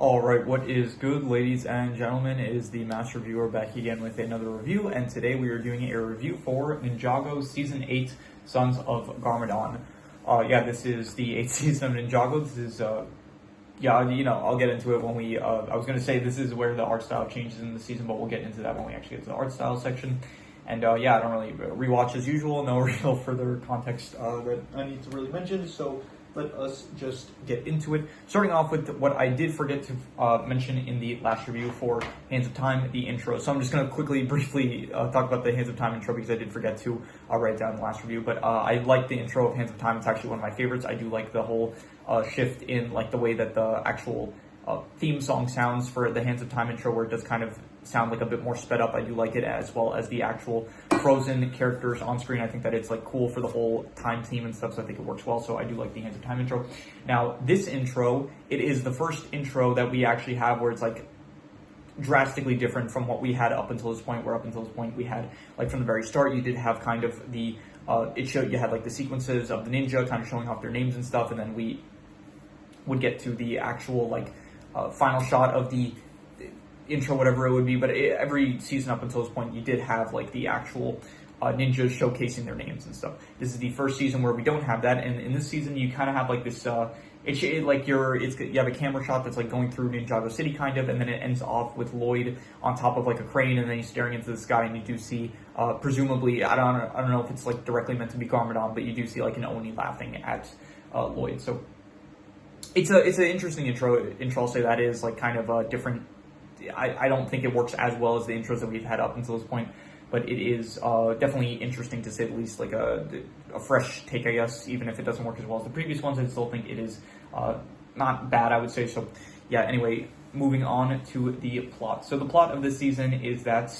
Alright, what is good, ladies and gentlemen? It is the Master Reviewer back again with another review, and today we are doing a review for Ninjago Season 8, Sons of Garmadon. This is the 8th season of Ninjago. This is, I'll get into it when we, I was going to say this is where the art style changes in the season, but we'll get into that when we actually get to the art style section. And I don't really rewatch as usual, no real further context that I need to really mention, so let us just get into it. Starting off with what I did forget to mention in the last review for Hands of Time, the intro. So I'm just going to briefly talk about the Hands of Time intro because I did forget to write down the last review. But I like the intro of Hands of Time. It's actually one of my favorites. I do like the whole shift in like the way that the actual theme song sounds for the Hands of Time intro, where it does kind of sound like a bit more sped up. I do like it, as well as the actual frozen characters on screen. I think that it's like cool for the whole time theme and stuff, so I think it works well. So I do like the Hands of Time intro. Now this intro, it is the first intro that we actually have where it's like drastically different from what we had up until this point, where up until this point we had, like, from the very start, you did have kind of the you had like the sequences of the ninja kind of showing off their names and stuff, and then we would get to the actual like final shot of the intro, whatever it would be. But every season up until this point, you did have like the actual ninjas showcasing their names and stuff. This is the first season where we don't have that, and in this season you kind of have like this. You have a camera shot that's like going through Ninjago City kind of, and then it ends off with Lloyd on top of like a crane, and then he's staring into the sky, and you do see presumably, I don't know if it's like directly meant to be Garmadon, but you do see like an Oni laughing at Lloyd. So it's an interesting intro. I'll say that is like kind of a different. I don't think it works as well as the intros that we've had up until this point, but it is definitely interesting, to say the least, like a fresh take, I guess. Even if it doesn't work as well as the previous ones, I still think it is not bad, I would say. So yeah, anyway, moving on to the plot. So the plot of this season is that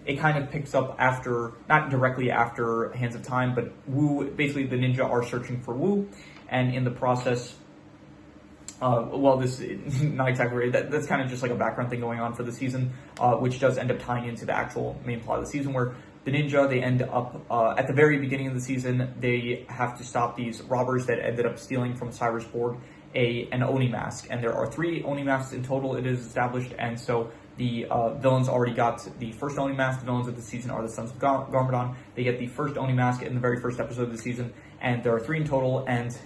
it kind of picks up after, not directly after Hands of Time, but Wu, basically the ninja are searching for Wu, and in the process, this is not exactly right. That's kind of just like a background thing going on for the season, which does end up tying into the actual main plot of the season, where the ninja, they end up, at the very beginning of the season, they have to stop these robbers that ended up stealing from Cyrus Borg an Oni mask. And there are 3 Oni masks in total, it is established, and so the villains already got the first Oni mask. The villains of the season are the Sons of Garmadon. They get the first Oni mask in the very first episode of the season, and there are 3 in total, and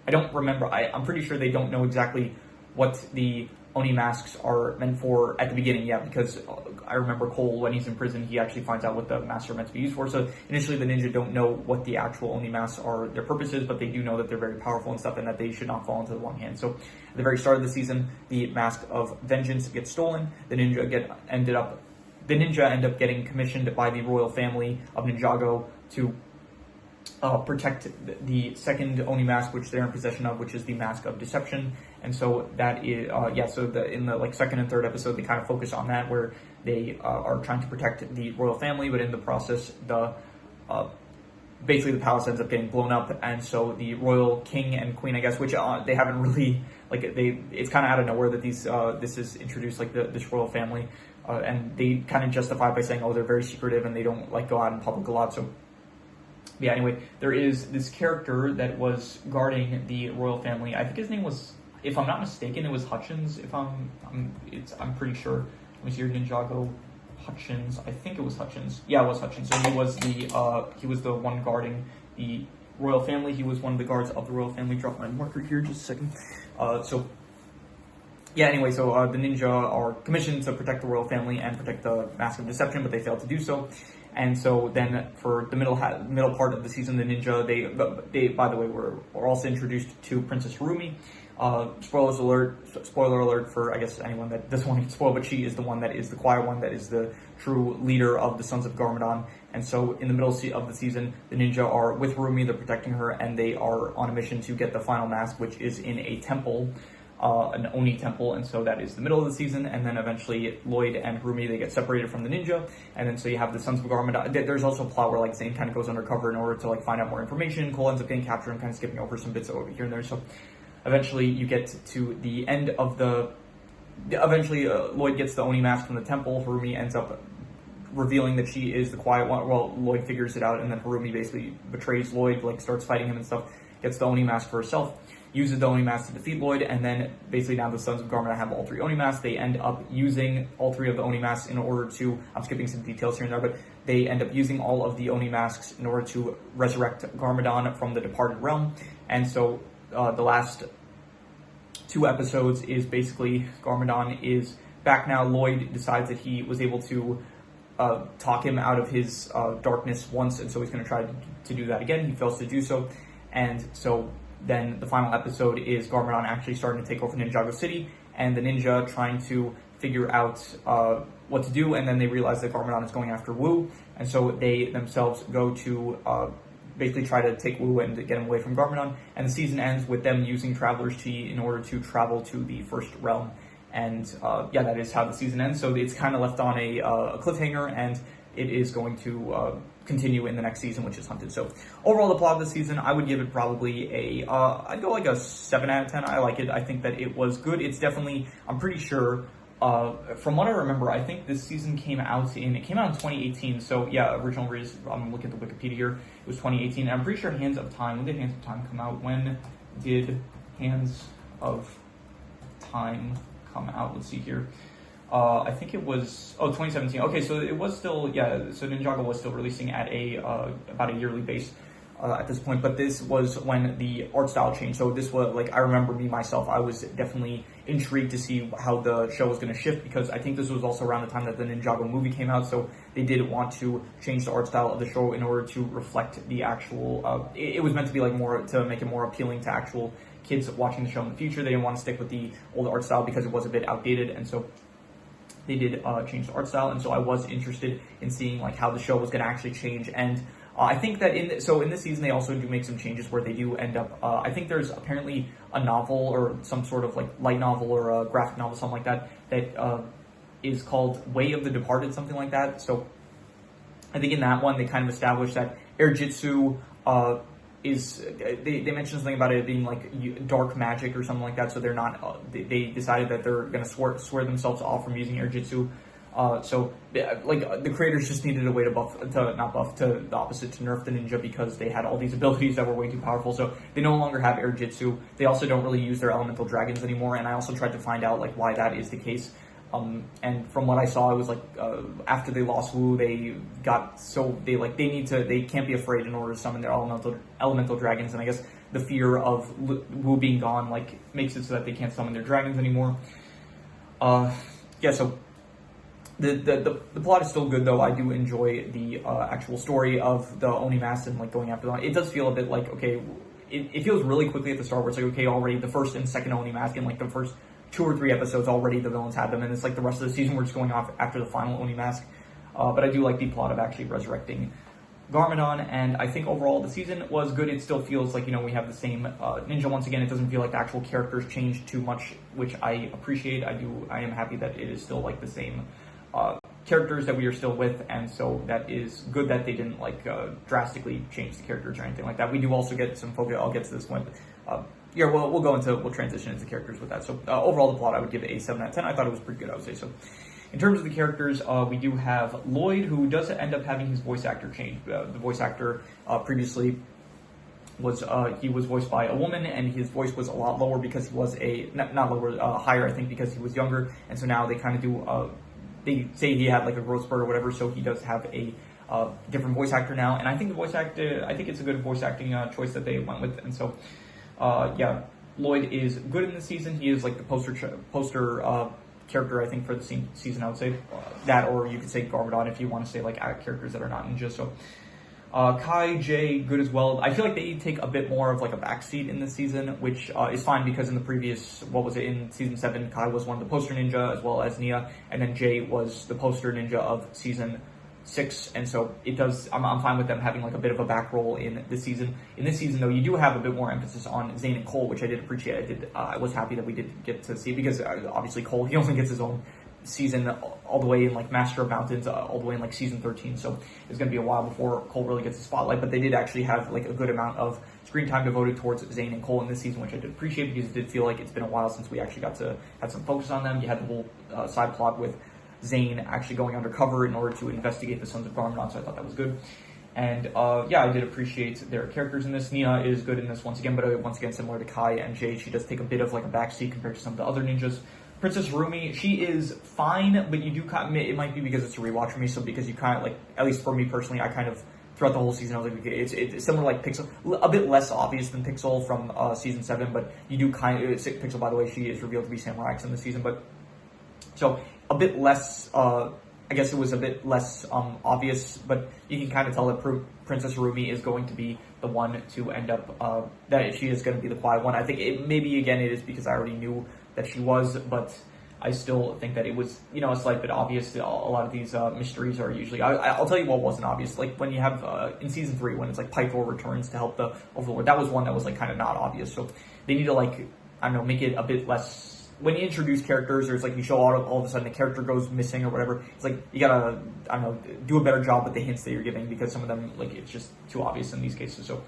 I don't remember. I'm pretty sure they don't know exactly what the Oni masks are meant for at the beginning, because I remember Cole, when he's in prison, he actually finds out what the masks are meant to be used for. So initially the ninja don't know what the actual Oni masks are, their purposes, but they do know that they're very powerful and stuff, and that they should not fall into the wrong hands. So at the very start of the season, the Mask of Vengeance gets stolen. The ninja end up getting commissioned by the royal family of Ninjago to protect the second Oni mask, which they're in possession of, which is the Mask of Deception. And so that is, in the like second and third episode, they kind of focus on that, where they are trying to protect the royal family, but in the process, basically the palace ends up getting blown up, and so the royal king and queen, I guess, which they haven't really, it's kind of out of nowhere that this is introduced, like this royal family, and they kind of justify it by saying, oh, they're very secretive and they don't like go out in public a lot. So yeah, anyway, there is this character that was guarding the royal family. I think his name was, if I'm not mistaken, it was Hutchins. I'm pretty sure. Let me see here, Ninjago Hutchins. I think it was Hutchins. Yeah, it was Hutchins. So he was the one guarding the royal family. He was one of the guards of the royal family. Drop my marker here just a second. The ninja are commissioned to protect the royal family and protect the Mask of Deception, but they failed to do so. And so then for the middle part of the season, the ninja, they by the way, were also introduced to Princess Harumi. Spoiler alert for, I guess, anyone that doesn't want to get spoiled, but she is the one that is the quiet one, that is the true leader of the Sons of Garmadon. And so in the middle of the season, the ninja are with Harumi, they're protecting her, and they are on a mission to get the final mask, which is in a temple, an Oni temple, and so that is the middle of the season. And then eventually Lloyd and Harumi, they get separated from the ninja, and then so you have the Sons of Garmadon. There's also a plot where like Zane kind of goes undercover in order to like find out more information. Cole ends up getting captured and kind of skipping over some bits over here and there. So eventually you get to the end of Lloyd gets the Oni mask from the temple. Harumi ends up revealing that she is the quiet one. Well, Lloyd figures it out, and then Harumi basically betrays Lloyd, like starts fighting him and stuff, gets the Oni mask for herself. uses the Oni mask to defeat Lloyd, and then basically now the Sons of Garmadon have all 3 Oni masks. They end up using all 3 of the Oni masks in order to, I'm skipping some details here and there, but they end up using all of the Oni masks in order to resurrect Garmadon from the departed realm. And so the last 2 episodes is basically Garmadon is back now. Lloyd decides that he was able to talk him out of his darkness once, and so he's going to try to do that again. He fails to do so, and so then the final episode is Garmadon actually starting to take over Ninjago City, and the ninja trying to figure out what to do, and then they realize that Garmadon is going after Wu, and so they themselves go to basically try to take Wu and get him away from Garmadon, and the season ends with them using Traveler's Chi in order to travel to the First Realm. And yeah, that is how the season ends. So it's kind of left on a cliffhanger, and it is going to continue in the next season, which is Hunted. So overall, the plot of the season, I would give it probably I'd go like a 7 out of 10. I like it. I think that it was good. It's definitely, I'm pretty sure, from what I remember, I think this season came out in 2018. So yeah, original release, I'm looking at the Wikipedia here, it was 2018. And I'm pretty sure Hands of Time, when did Hands of Time come out? When did Hands of Time come out? Let's see here. I think it was 2017. Okay, so it was still, yeah, so Ninjago was still releasing at about a yearly base at this point, but this was when the art style changed. So this was like, I remember me myself, I was definitely intrigued to see how the show was going to shift, because I think this was also around the time that the Ninjago movie came out, so they did want to change the art style of the show in order to reflect the actual, it was meant to be like more, to make it more appealing to actual kids watching the show in the future. They didn't want to stick with the old art style because it was a bit outdated, and so they did change the art style, and so I was interested in seeing like how the show was going to actually change. And I think that in this season they also do make some changes where they do end up, I think there's apparently a novel or some sort of like light novel or a graphic novel, something like that, that is called Way of the Departed, something like that. So I think in that one they kind of established that air jitsu is, they mentioned something about it being like dark magic or something like that, so they're not, they decided that they're going to swear themselves off from using air jitsu. So like the creators just needed a way to the opposite, to nerf the ninja, because they had all these abilities that were way too powerful. So they no longer have air jitsu. They also don't really use their elemental dragons anymore, and I also tried to find out like why that is the case. And from what I saw, it was like after they lost Wu, they got so they can't be afraid in order to summon their elemental dragons, and I guess the fear of Wu being gone like makes it so that they can't summon their dragons anymore. Yeah, so the plot is still good, though. I do enjoy the actual story of the Oni mask and like going after them. It does feel a bit like, okay, it feels really quickly at the start where it's like, okay, already the first and second Oni mask, and like the first 2 or 3 episodes already the villains had them, and it's like the rest of the season we're just going off after the final Oni mask. But I do like the plot of actually resurrecting Garmadon, and I think overall the season was good. It still feels like, you know, we have the same ninja once again. It doesn't feel like the actual characters changed too much, which I appreciate. I am happy that it is still like the same characters that we are still with, and so that is good that they didn't like drastically change the characters or anything like that. We do also get some focus, I'll get to this point, but yeah, we'll transition into characters with that. So overall, the plot, I would give it a 7 out of 10. I thought it was pretty good, I would say. So in terms of the characters, we do have Lloyd, who does end up having his voice actor changed. The voice actor previously was he was voiced by a woman, and his voice was a lot lower because he was not lower, higher, I think, because he was younger. And so now they kind of do, they say he had like a growth spurt or whatever, so he does have a different voice actor now. And I think the voice actor, I think it's a good voice acting choice that they went with. And so yeah, Lloyd is good in the season. He is like the poster character, I think, for the season, I would say. That, or you could say Garmadon if you want to say like characters that are not ninjas. So Kai, Jay, good as well. I feel like they take a bit more of like a backseat in this season, which is fine, because in the previous, in season 7, Kai was one of the poster ninja as well as Nia, and then Jay was the poster ninja of season 6, and so it does, I'm fine with them having like a bit of a back role in this season. In this season, though, you do have a bit more emphasis on Zane and Cole, which I did appreciate. I was happy that we did get to see, because obviously Cole, he only gets his own season all the way in like Master of Mountains, all the way in like season 13, so it's going to be a while before Cole really gets the spotlight, but they did actually have like a good amount of screen time devoted towards Zane and Cole in this season, which I did appreciate, because it did feel like it's been a while since we actually got to have some focus on them. You had the whole side plot with Zane actually going undercover in order to investigate the Sons of Garmadon, so I thought that was good. And yeah, I did appreciate their characters in this. Nia is good in this once again, but once again, similar to Kai and Jade, she does take a bit of like a backseat compared to some of the other ninjas. Princess Rumi, she is fine, but you do kind of, it might be because it's a rewatch for me, so because you kind of like, at least for me personally, I kind of, throughout the whole season, I was like, it's similar like Pixel, a bit less obvious than Pixel from season 7, but you do kind of, Pixel, by the way, she is revealed to be Samurai X in this season, but, so, a bit less, I guess it was a bit less obvious, but you can kind of tell that Princess Rumi is going to be the one to end up, that she is going to be the quiet one. I think maybe, again, it is because I already knew that she was, but I still think that it was, you know, a slight bit obvious. A lot of these mysteries are usually, I'll tell you what wasn't obvious, like when you have, in season 3, when it's like Pythor returns to help the Overlord, that was one that was like kind of not obvious, so they need to like, I don't know, make it a bit less, when you introduce characters, or it's like you show all of a sudden a character goes missing or whatever, it's like, you gotta, I don't know, do a better job with the hints that you're giving, because some of them, like, it's just too obvious in these cases, so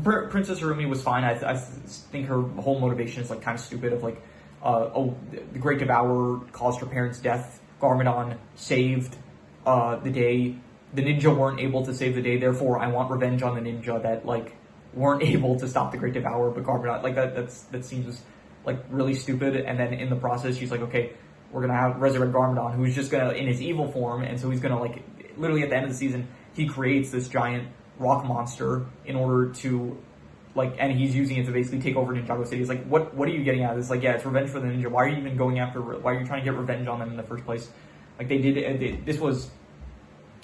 Princess Rumi was fine. I think her whole motivation is like kind of stupid, of like, oh, the Great Devourer caused her parents' death. Garmadon saved the day. The ninja weren't able to save the day, therefore I want revenge on the ninja that like weren't able to stop the Great Devourer. But Garmadon, like that seems like really stupid. And then in the process, she's like, okay, we're gonna have resurrect Garmadon, who's just gonna in his evil form, and so he's gonna like literally at the end of the season he creates this giant rock monster in order to. Like, and he's using it to basically take over Ninjago City. It's like, what are you getting at? It's like, yeah, it's revenge for the ninja. Why are you even going after, why are you trying to get revenge on them in the first place? Like, this was,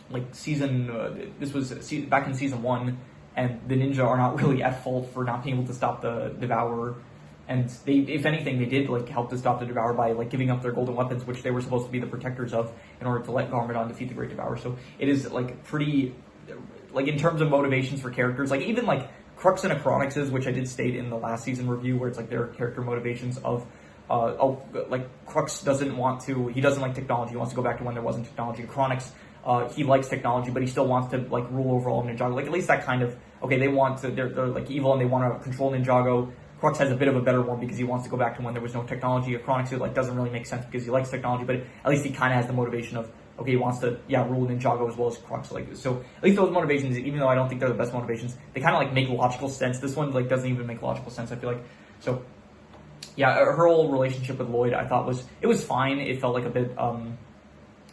like, back in season 1, and the ninja are not really at fault for not being able to stop the Devourer. And they, if anything, they did, like, help to stop the Devourer by, like, giving up their golden weapons, which they were supposed to be the protectors of, in order to let Garmadon defeat the Great Devourer. So, it is, like, pretty, like, in terms of motivations for characters, like, even, like, Crux and Acronix's, which I did state in the last season review, where it's like their character motivations of, like Crux doesn't like technology, he wants to go back to when there wasn't technology. Acronix, he likes technology, but he still wants to like rule over all of Ninjago. Like at least that kind of, okay, they're like evil and they want to control Ninjago. Crux has a bit of a better one because he wants to go back to when there was no technology. Acronix, it like doesn't really make sense because he likes technology, but at least he kind of has the motivation of, okay, he wants to, rule Ninjago as well as Crux. Like, so at least those motivations, even though I don't think they're the best motivations, they kind of like make logical sense. This one like doesn't even make logical sense, I feel like. So, yeah, her whole relationship with Lloyd, I thought it was fine. It felt like a bit, I don't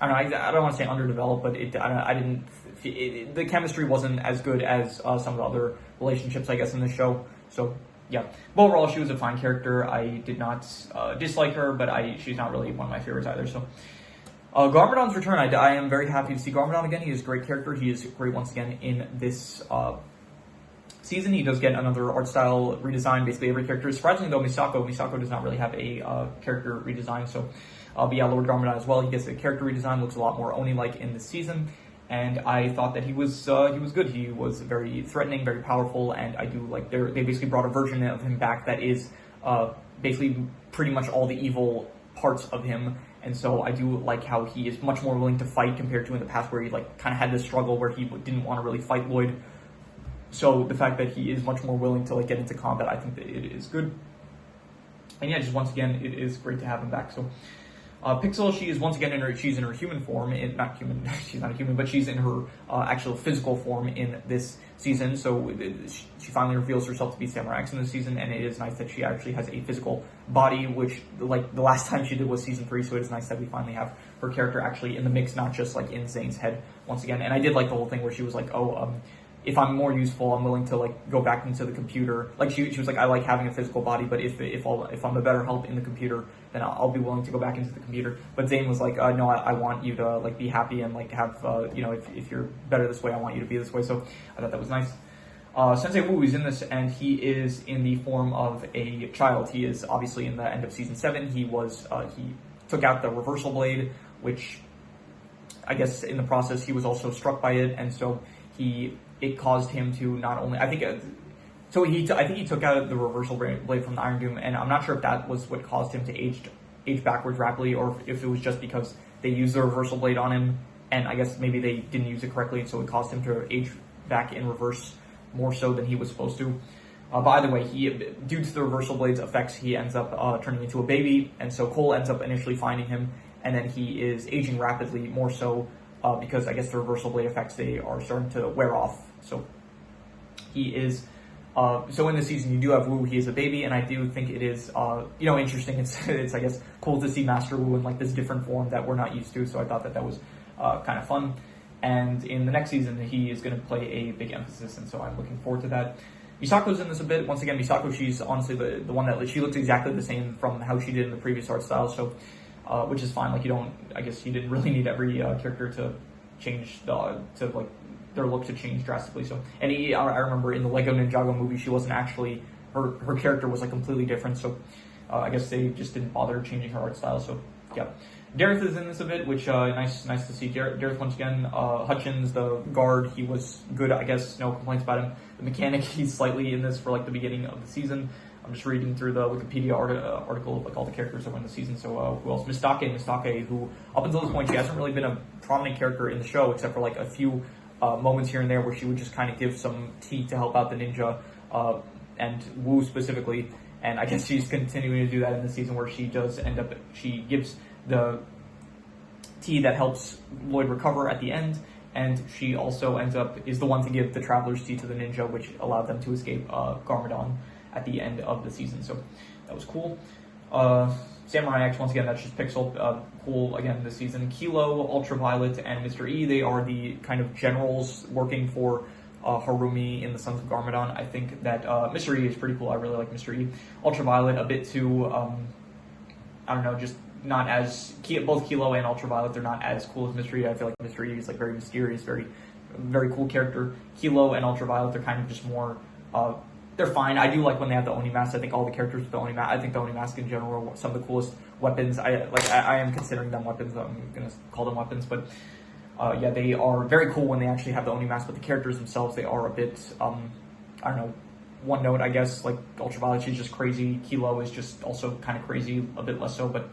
know, I don't want to say underdeveloped, but the chemistry wasn't as good as some of the other relationships, I guess, in the show. So, yeah. But overall, she was a fine character. I did not dislike her, but she's not really one of my favorites either, so. Garmadon's return, I am very happy to see Garmadon again. He is a great character. He is great once again in this season. He does get another art style redesign. Basically, every character. Surprisingly, though, Misako does not really have a character redesign. So, but yeah, Lord Garmadon as well. He gets a character redesign. Looks a lot more Oni-like in this season. And I thought that he was good. He was very threatening, very powerful, and I do like they basically brought a version of him back that is basically pretty much all the evil parts of him. And so I do like how he is much more willing to fight compared to in the past where he like kind of had this struggle where he didn't want to really fight Lloyd. So the fact that he is much more willing to like get into combat, I think that it is good. And yeah, just once again, it is great to have him back. So Pixel, she is once again she's in her human form, not human, she's not a human, but she's in her actual physical form in this season. So she finally reveals herself to be Samurai X in this season, and it is nice that she actually has a physical body, which like the last time she did was season 3. So it is nice that we finally have her character actually in the mix, not just like in Zane's head once again. And I did like the whole thing where she was like, if I'm more useful, I'm willing to like go back into the computer. Like she was like, I like having a physical body, but if I'm a better help in the computer, then I'll be willing to go back into the computer. But Zane was like, no, I want you to like be happy and like have if you're better this way, I want you to be this way. So I thought that was nice. Sensei Wu is in this, and he is in the form of a child. He is obviously in the end of season 7. He took out the reversal blade, which I guess in the process he was also struck by it, and so it caused him to not only, I think he took out the reversal blade from the Iron Doom, and I'm not sure if that was what caused him to age backwards rapidly, or if it was just because they used the reversal blade on him, and I guess maybe they didn't use it correctly, and so it caused him to age back in reverse more so than he was supposed to. But either way, due to the reversal blade's effects, he ends up turning into a baby, and so Cole ends up initially finding him, and then he is aging rapidly, more so because I guess the reversal blade effects, they are starting to wear off. So he is, so in this season you do have Wu, he is a baby, and I do think it is, interesting. It's I guess cool to see Master Wu in like this different form that we're not used to, so I thought that was kind of fun. And in the next season, he is going to play a big emphasis, and so I'm looking forward to that. Misako's in this a bit. Once again, Misako, she's honestly the one that, she looks exactly the same from how she did in the previous art style, so, which is fine. Like, I guess you didn't really need every character to change their look to change drastically. So, and I remember in the Lego Ninjago movie, she wasn't actually, her character was like completely different, so I guess they just didn't bother changing her art style, so yeah. Dareth is in this a bit, which nice to see. Dareth once again. Hutchins, the guard, he was good, I guess, no complaints about him. The mechanic, he's slightly in this for like the beginning of the season. I'm just reading through the Wikipedia article of like all the characters that were in the season. So who else? Mistake, who up until this point she hasn't really been a prominent character in the show, except for like a few moments here and there where she would just kind of give some tea to help out the ninja and Wu specifically. And I guess she's continuing to do that in the season where she gives the tea that helps Lloyd recover at the end, and she also is the one to give the Traveler's tea to the ninja, which allowed them to escape Garmadon at the end of the season, so that was cool. Samurai X, once again, that's just Pixel, cool again this season. Kilo, Ultraviolet, and Mr. E, they are the kind of generals working for Harumi in the Sons of Garmadon. I think that Mr. E is pretty cool. I really like Mr. E. Ultraviolet, a bit too, I don't know, just not as, both Kilo and Ultraviolet, they're not as cool as Mr. E. I feel like Mr. E is like very mysterious, very, very cool character. Kilo and Ultraviolet, they're kind of just more, they're fine. I do like when they have the Oni mask. I think all the characters with the Oni mask, I think the Oni mask in general are some of the coolest weapons. I am considering them weapons. I'm gonna call them weapons, but yeah, they are very cool when they actually have the Oni mask, but the characters themselves, they are a bit, I don't know, one note, I guess. Like Ultraviolet, she's just crazy. Kilo is just also kind of crazy, a bit less so, but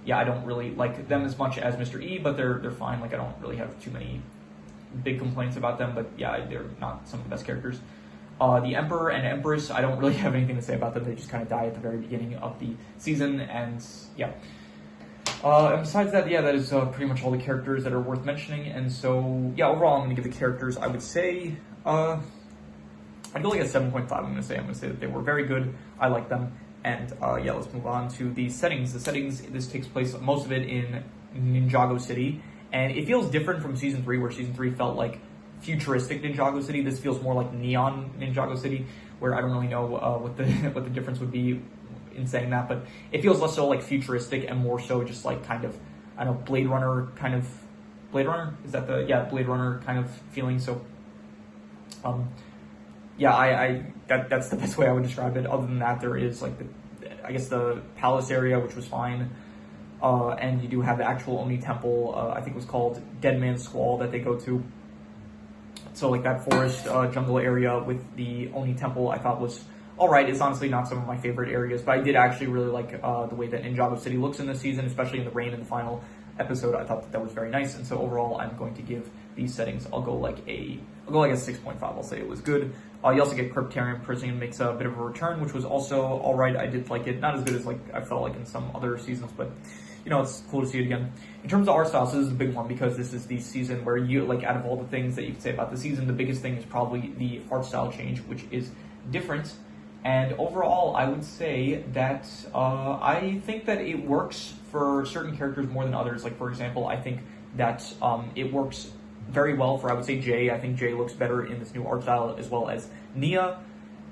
yeah, I don't really like them as much as Mr. E, but they're fine. Like, I don't really have too many big complaints about them, but yeah, they're not some of the best characters. The Emperor and Empress, I don't really have anything to say about them. They just kind of die at the very beginning of the season, and yeah. And besides that, yeah, that is pretty much all the characters that are worth mentioning, and so, yeah, overall, I'm going to give the characters, I would say, I'd go like a 7.5, I'm going to say that they were very good. I like them. And yeah, let's move on to the settings. The settings, this takes place, most of it in Ninjago City. And it feels different from Season 3, where Season 3 felt like futuristic Ninjago City. This feels more like neon Ninjago City, where I don't really know what the difference would be in saying that. But it feels less so like futuristic and more so just like kind of, I don't know, Blade Runner kind of, Blade Runner? Is that Blade Runner kind of feeling. So, yeah, that's the best way I would describe it. Other than that, there is like the palace area, which was fine, and you do have the actual Oni temple. I think it was called Dead Man's Squall that they go to. So like that forest jungle area with the Oni temple, I thought was all right. It's honestly not some of my favorite areas, but I did actually really like the way that Ninjago City looks in this season, especially in the rain in the final episode. I thought that was very nice, and so overall, I'm going to give these settings. I'll go like a 6.5. I'll say it was good. You also get Cryptarian Prison makes a bit of a return, which was also all right. I did like it, not as good as like I felt like in some other seasons, but you know, it's cool to see it again. In terms of art style, so this is a big one because this is the season where you, like, out of all the things that you could say about the season, the biggest thing is probably the art style change, which is different. And overall, I would say that I think that it works for certain characters more than others. Like, for example, I think that it works very well for, I would say, Jay. I think Jay looks better in this new art style, as well as Nia.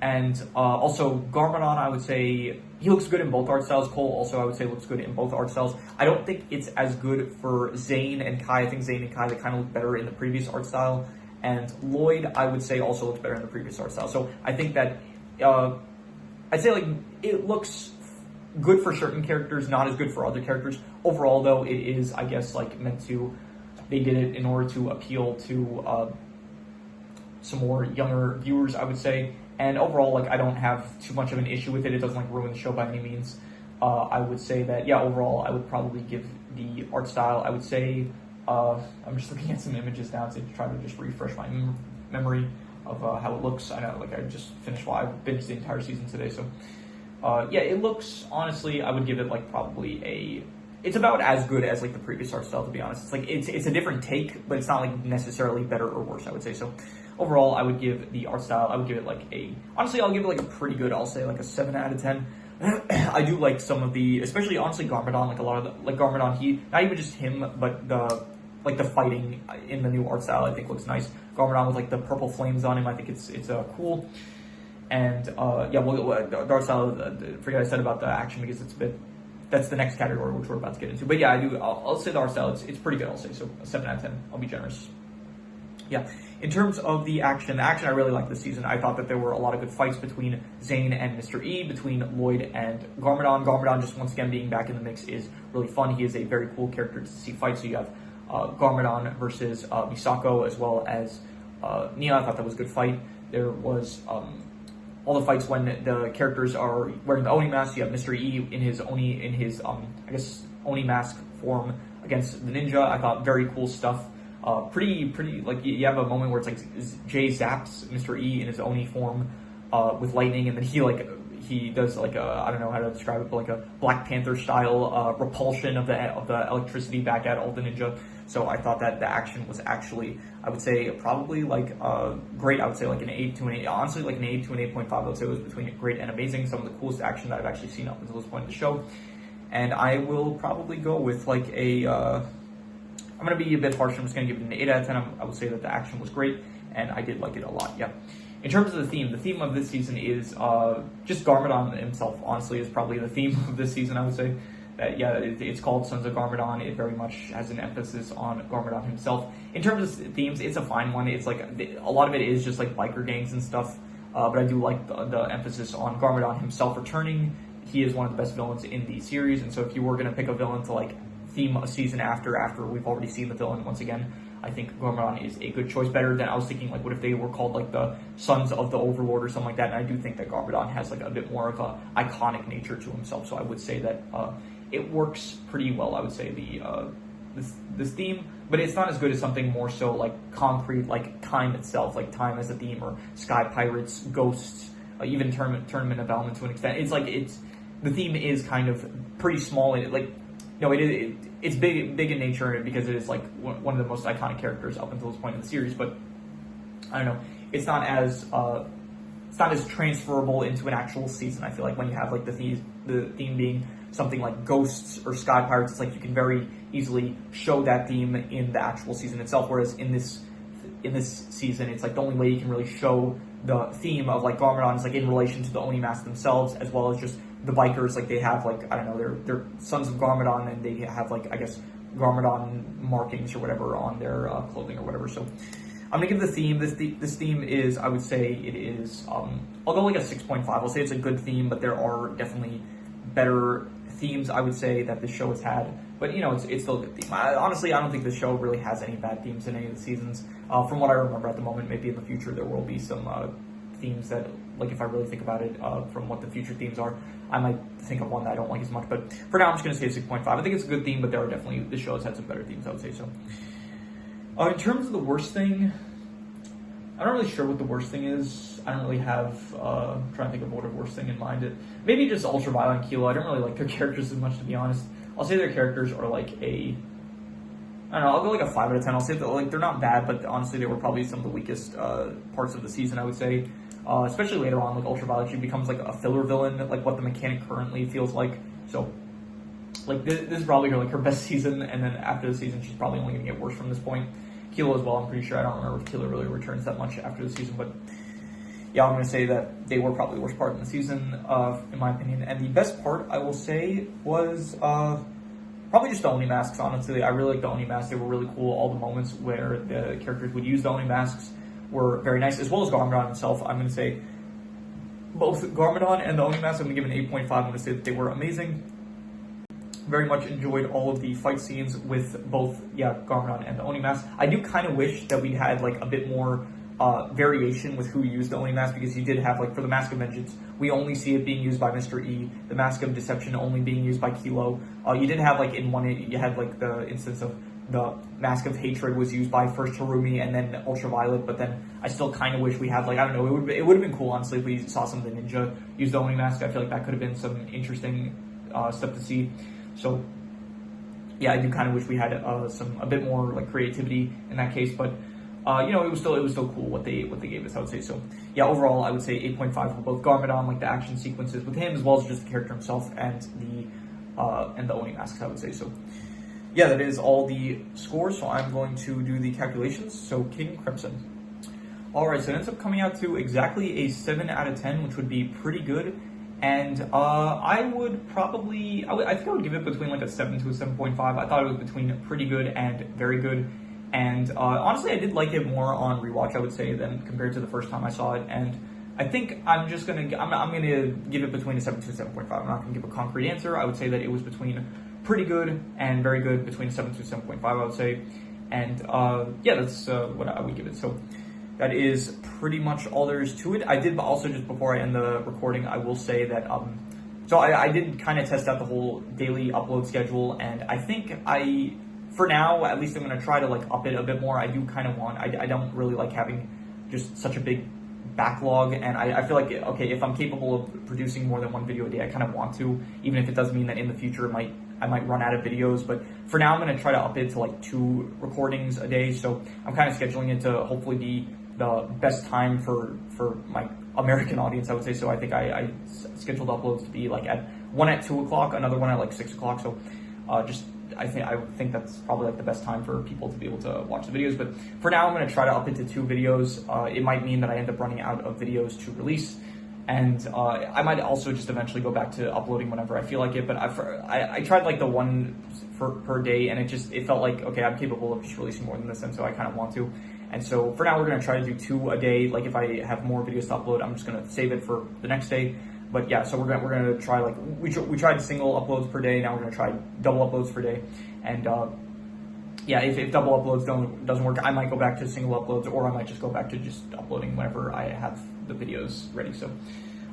And also Garmadon, I would say, he looks good in both art styles. Cole also, I would say, looks good in both art styles. I don't think it's as good for Zane and Kai. I think Zane and Kai, they kind of look better in the previous art style. And Lloyd, I would say, also looks better in the previous art style. So I think that, I'd say, like, it looks good for certain characters, not as good for other characters. Overall, though, it is, I guess, like, meant to, they did it in order to appeal to some more younger viewers, I would say. And overall, like, I don't have too much of an issue with it. It doesn't, like, ruin the show by any means. I would say that, yeah, overall, I would probably give the art style, I would say, I'm just looking at some images now to try to just refresh my memory of how it looks. I know, like, I just finished, I binged the entire season today, so, yeah, it looks, honestly, I would give it, like, probably a it's about as good as like the previous art style, to be honest. It's like it's a different take, but it's not like necessarily better or worse, I would say. So overall, I would give the art style, I would give it like honestly, I'll give it like a pretty good, I'll say like a 7 out of 10. I do like some of the, especially honestly Garmadon, like a lot of the, like Garmadon, he, not even just him, but the fighting in the new art style I think looks nice. Garmadon with like the purple flames on him, I think it's cool. And yeah, well, the art style, forget I said about the action because it's a bit, that's the next category which we're about to get into. But yeah, I'll say the art style, it's pretty good, I'll say, so a 7 out of 10, I'll be generous. Yeah, in terms of the action I really liked this season. I thought that there were a lot of good fights between Zane and Mr. E, between Lloyd and Garmadon. Garmadon, just once again being back in the mix, is really fun. He is a very cool character to see fight. So you have Garmadon versus Misako, as well as Nia. I thought that was a good fight. There was all the fights when the characters are wearing the Oni mask. You have Mr. E in his I guess Oni mask form against the ninja. I thought very cool stuff. Pretty like you have a moment where it's like Jay zaps Mr. E in his Oni form with lightning, and then he does like a, I don't know how to describe it, but like a Black Panther style repulsion of the electricity back at all the ninja. So I thought that the action was actually, I would say, probably like great. I would say like an 8 to an 8. Honestly, like an 8 to an 8.5. I would say it was between great and amazing. Some of the coolest action that I've actually seen up until this point in the show. And I will probably go with like a. I'm going to be a bit harsh. I'm just going to give it an 8 out of 10. I would say that the action was great, and I did like it a lot, yeah. In terms of the theme of this season is just Garmadon himself, honestly, is probably the theme of this season, I would say. That, yeah, it's called Sons of Garmadon. It very much has an emphasis on Garmadon himself. In terms of themes, it's a fine one. It's like, a lot of it is just like biker gangs and stuff, but I do like the emphasis on Garmadon himself returning. He is one of the best villains in the series, and so if you were going to pick a villain to like theme a season after we've already seen the villain once again, I think Garmadon is a good choice. Better than, I was thinking like, what if they were called like the Sons of the Overlord or something like that. And I do think that Garmadon has like a bit more of a iconic nature to himself, so I would say that it works pretty well. I would say this theme, but it's not as good as something more so like concrete, like Time itself, like Time as a theme, or Sky Pirates, Ghosts, even Tournament of Valorant to an extent. It's like the theme is kind of pretty small, and it's big in nature because it is like one of the most iconic characters up until this point in the series. But I don't know, it's not as transferable into an actual season. I feel like when you have like the theme being something like Ghosts or Sky Pirates, it's like you can very easily show that theme in the actual season itself. Whereas in this season, it's like the only way you can really show the theme of like Garmadon is like in relation to the Oni mask themselves, as well as just the bikers. Like they have like, I don't know, they're Sons of Garmadon, and they have like, I guess, Garmadon markings or whatever on their clothing or whatever. So I'm gonna give the theme, this theme is, I would say it is, I'll go like a 6.5. I'll say it's a good theme, but there are definitely better themes, I would say, that this show has had. But you know, it's still a good theme. Honestly, I don't think the show really has any bad themes in any of the seasons. From what I remember at the moment, maybe in the future there will be some themes that, like if I really think about it, from what the future themes are, I might think of one that I don't like as much. But for now, I'm just going to say 6.5. I think it's a good theme, but there are definitely, the show has had some better themes, I would say so. In terms of the worst thing, I'm not really sure what the worst thing is. I don't really have, I'm trying to think of what a worst thing in mind. Maybe just Ultraviolet and Kilo. I don't really like their characters as much, to be honest. I'll say their characters are like I don't know, I'll go like a 5 out of 10. I'll say that like they're not bad, but honestly they were probably some of the weakest parts of the season, I would say. Especially later on, like Ultraviolet, she becomes like a filler villain, like what the mechanic currently feels like. So, like this is probably her best season, and then after the season, she's probably only going to get worse from this point. Kilo as well, I'm pretty sure. I don't remember if Kilo really returns that much after the season, but yeah, I'm going to say that they were probably the worst part in the season, in my opinion. And the best part, I will say, was probably just the Oni masks, honestly. I really like the Oni masks. They were really cool. All the moments where the characters would use the Oni masks were very nice, as well as Garmadon himself. I'm going to say both Garmadon and the Oni masks, I'm going to give an 8.5. I'm going to say that they were amazing. Very much enjoyed all of the fight scenes with both, Garmadon and the Oni mask. I do kind of wish that we had like a bit more variation with who used the Oni mask, because you did have, like, for the Mask of Vengeance, we only see it being used by Mr. E, the Mask of Deception only being used by Kilo. You did have, like, in one, you had, like, the instance of the Mask of Hatred was used by first Harumi and then Ultraviolet, but then I still kind of wish we had, like, I don't know, it would have been cool, honestly, if we saw some of the ninja use the Oni mask. I feel like that could have been some interesting stuff to see. So, yeah, I do kind of wish we had a bit more like creativity in that case, but it was still cool what they gave us, I would say. So yeah, overall I would say 8.5 for both Garmadon, like the action sequences with him, as well as just the character himself and the Oni masks, I would say. So yeah, that is all the scores. So I'm going to do the calculations. So King Crimson. All right, so it ends up coming out to exactly a 7 out of 10, which would be pretty good. And I think I would give it between like a 7 to a 7.5. I thought it was between pretty good and very good. And honestly, I did like it more on rewatch, I would say, than compared to the first time I saw it. And I think I'm gonna give it between a 7 to a 7.5. I'm not gonna give a concrete answer. I would say that it was between pretty good and very good, between a 7 to a 7.5, I would say. And yeah, that's what I would give it. So that is pretty much all there is to it. I did also, just before I end the recording, I will say that so I did kind of test out the whole daily upload schedule, and I think for now, at least I'm going to try to like up it a bit more. I do kind of I don't really like having just such a big backlog, and I feel like, okay, if I'm capable of producing more than one video a day, I kind of want to, even if it does mean that in the future I might run out of videos. But for now, I'm going to try to up it to like 2 recordings a day. So I'm kind of scheduling it to hopefully be the best time for my American audience, I would say. So I think I scheduled uploads to be like one at 2 o'clock, another one at like 6 o'clock. So I think that's probably like the best time for people to be able to watch the videos. But for now, I'm going to try to up it to 2 videos. It might mean that I end up running out of videos to release, and I might also just eventually go back to uploading whenever I feel like it. But I tried like the 1 per day, and it felt like, okay, I'm capable of just releasing more than this, and so I kind of want to. And so for now, we're going to try to do 2 a day. Like if I have more videos to upload, I'm just going to save it for the next day. But yeah, so we're going to try, like, we tried single uploads per day. Now we're going to try double uploads per day. And yeah, if double uploads doesn't work, I might go back to single uploads, or I might just go back to just uploading whenever I have the videos ready. So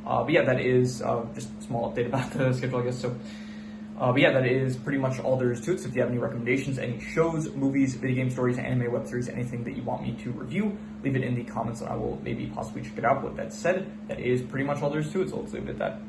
but yeah, that is just a small update about the schedule, I guess. So but yeah, that is pretty much all there is to it. So if you have any recommendations, any shows, movies, video game stories, anime, web series, anything that you want me to review, leave it in the comments and I will maybe possibly check it out. With that said, that is pretty much all there is to it. So let's leave it at that.